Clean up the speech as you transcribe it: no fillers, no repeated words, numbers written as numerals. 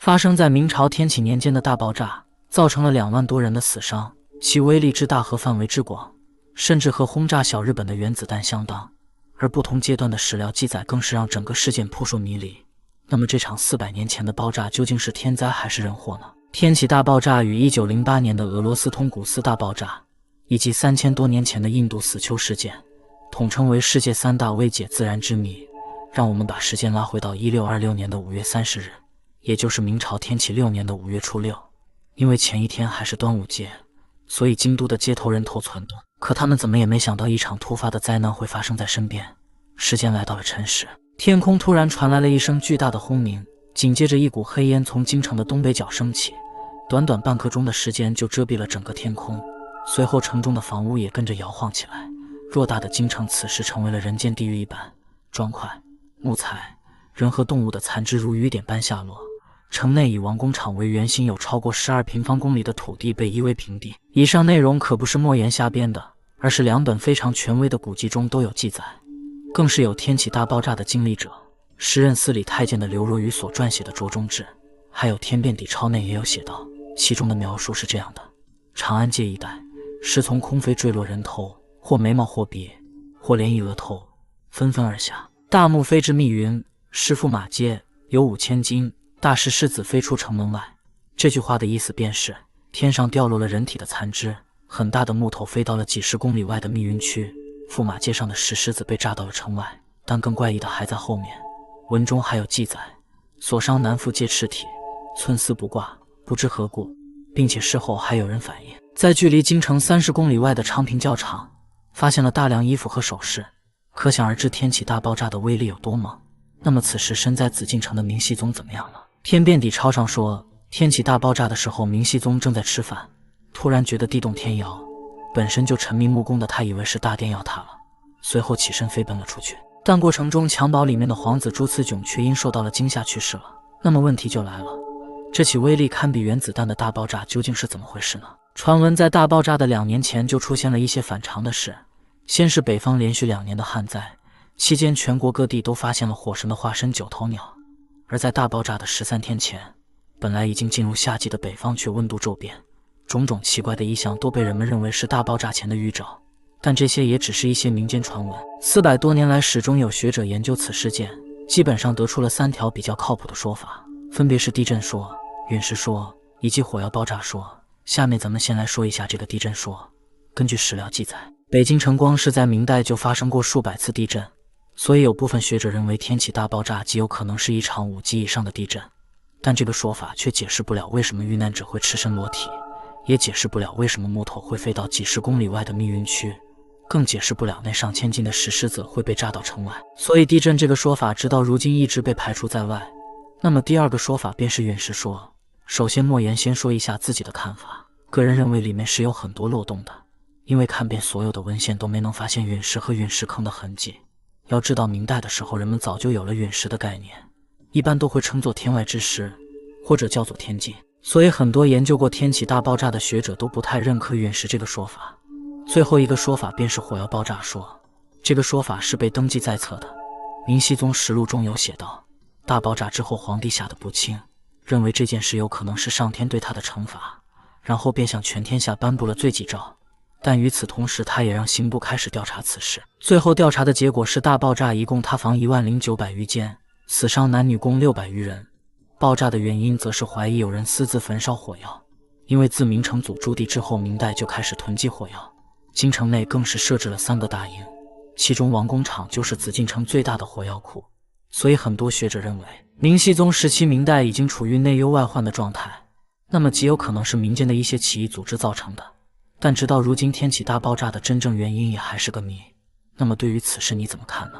发生在明朝天启年间的大爆炸，造成了2万多人的死伤，其威力之大和范围之广，甚至和轰炸小日本的原子弹相当。而不同阶段的史料记载更是让整个事件扑朔迷离。那么这场400年前的爆炸究竟是天灾还是人祸呢？天启大爆炸与1908年的俄罗斯通古斯大爆炸，以及3000多年前的印度死囚事件，统称为世界3大未解自然之谜。让我们把时间拉回到1626年的5月30日，也就是明朝天启6年的5月初6。因为前一天还是端午节，所以京都的街头人头攒动。可他们怎么也没想到，一场突发的灾难会发生在身边。时间来到了辰时，天空突然传来了一声巨大的轰鸣，紧接着一股黑烟从京城的东北角升起，短短半刻钟的时间就遮蔽了整个天空。随后城中的房屋也跟着摇晃起来，偌大的京城此时成为了人间地狱一般，砖块、木材、人和动物的残肢如雨点般下落。城内以王工厂为圆心，有超过12平方公里的土地被夷为平地。以上内容可不是莫言瞎编的，而是2本非常权威的古籍中都有记载，更是有天启大爆炸的经历者，时任司礼太监的刘若愚所撰写的《卓中志》，还有《天变底钞》内也有写道，其中的描述是这样的：长安界一带，时从空飞坠落人头，或眉毛或鼻，或连一额头，纷纷而下。大木飞至密云，师驸马街有5000斤，大师世子飞出城门外。这句话的意思便是，天上掉落了人体的残肢，很大的木头飞到了几十公里外的密云区，驸马街上的石狮子被炸到了城外。但更怪异的还在后面，文中还有记载，所伤男妇皆赤体，寸丝不挂，不知何故，并且事后还有人反映，在距离京城30公里外的昌平教场发现了大量衣服和首饰，可想而知天启大爆炸的威力有多猛。那么此时身在紫禁城的明熹宗怎么样了？天变底钞上说，天启大爆炸的时候，明熹宗正在吃饭，突然觉得地动天摇，本身就沉迷木工的他以为是大殿要塌了，随后起身飞奔了出去。但过程中襁褓里面的皇子朱慈炯却因受到了惊吓去世了。那么问题就来了，这起威力堪比原子弹的大爆炸究竟是怎么回事呢？传闻在大爆炸的2年前就出现了一些反常的事。先是北方连续2年的旱灾，期间全国各地都发现了火神的化身9头鸟。而在大爆炸的13天前，本来已经进入夏季的北方却温度骤变，种种奇怪的异象都被人们认为是大爆炸前的预兆。但这些也只是一些民间传闻。400多年来，始终有学者研究此事件，基本上得出了3条比较靠谱的说法，分别是地震说、陨石说以及火药爆炸说。下面咱们先来说一下这个地震说。根据史料记载，北京城光是在明代就发生过数百次地震，所以有部分学者认为天启大爆炸极有可能是一场5级以上的地震。但这个说法却解释不了为什么遇难者会赤身裸体，也解释不了为什么木头会飞到几十公里外的密云区，更解释不了那上千斤的石狮子会被炸到城外。所以地震这个说法直到如今一直被排除在外。那么第二个说法便是陨石说。首先莫言先说一下自己的看法，个人认为里面是有很多漏洞的，因为看遍所有的文献都没能发现陨石和陨石坑的痕迹。要知道明代的时候人们早就有了陨石的概念，一般都会称作天外之石，或者叫做天镜。所以很多研究过天启大爆炸的学者都不太认可陨石这个说法。最后一个说法便是火药爆炸说，这个说法是被登记在册的。明熹宗实录中有写道，大爆炸之后皇帝吓得不轻，认为这件事有可能是上天对他的惩罚，然后便向全天下颁布了罪己诏。但与此同时，他也让刑部开始调查此事。最后调查的结果是，大爆炸一共塌房10900余间，死伤男女共600余人。爆炸的原因则是怀疑有人私自焚烧火药，因为自明成祖朱棣之后，明代就开始囤积火药，京城内更是设置了3个大营，其中王工厂就是紫禁城最大的火药库。所以很多学者认为，明熹宗时期明代已经处于内忧外患的状态，那么极有可能是民间的一些起义组织造成的。但直到如今，天启大爆炸的真正原因也还是个谜。那么对于此事你怎么看呢？